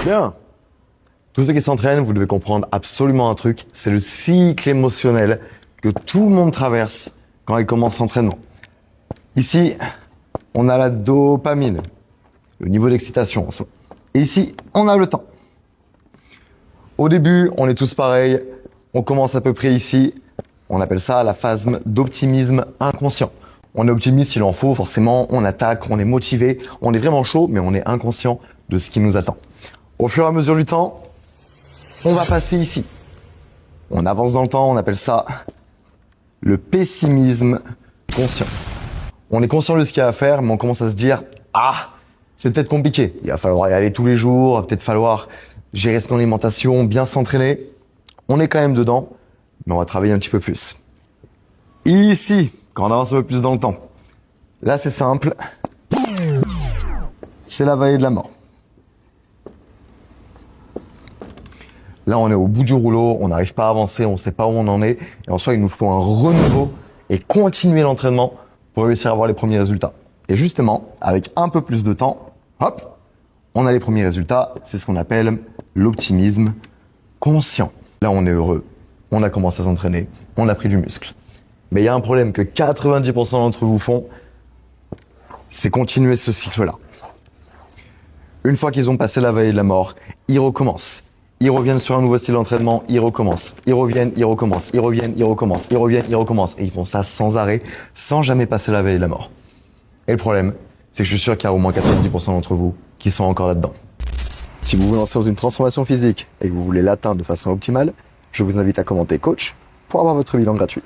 Bien. Tous ceux qui s'entraînent, vous devez comprendre absolument un truc, c'est le cycle émotionnel que tout le monde traverse quand il commence l'entraînement. Ici, on a la dopamine, le niveau d'excitation. Et ici, on a le temps. Au début, on est tous pareils, on commence à peu près ici, on appelle ça la phase d'optimisme inconscient. On est optimiste, il en faut, forcément, on attaque, on est motivé, on est vraiment chaud, mais on est inconscient de ce qui nous attend. Au fur et à mesure du temps, on va passer ici. On avance dans le temps, on appelle ça le pessimisme conscient. On est conscient de ce qu'il y a à faire, mais on commence à se dire « Ah, c'est peut-être compliqué, il va falloir y aller tous les jours, il va peut-être falloir gérer son alimentation, bien s'entraîner. » On est quand même dedans, mais on va travailler un petit peu plus. Ici, quand on avance un peu plus dans le temps, là c'est simple, c'est la vallée de la mort. Là, on est au bout du rouleau, on n'arrive pas à avancer, on ne sait pas où on en est. Et en soi, il nous faut un renouveau et continuer l'entraînement pour réussir à avoir les premiers résultats. Et justement, avec un peu plus de temps, hop, on a les premiers résultats. C'est ce qu'on appelle l'optimisme conscient. Là, on est heureux, on a commencé à s'entraîner, on a pris du muscle. Mais il y a un problème que 90% d'entre vous font, c'est continuer ce cycle-là. Une fois qu'ils ont passé la vallée de la mort, ils recommencent. Ils reviennent sur un nouveau style d'entraînement, ils recommencent. Ils reviennent, ils recommencent. Ils reviennent, ils recommencent. Ils reviennent, ils recommencent. Et ils font ça sans arrêt, sans jamais passer la vallée de la mort. Et le problème, c'est que je suis sûr qu'il y a au moins 90% d'entre vous qui sont encore là-dedans. Si vous vous lancez dans une transformation physique et que vous voulez l'atteindre de façon optimale, je vous invite à commenter coach pour avoir votre bilan gratuit.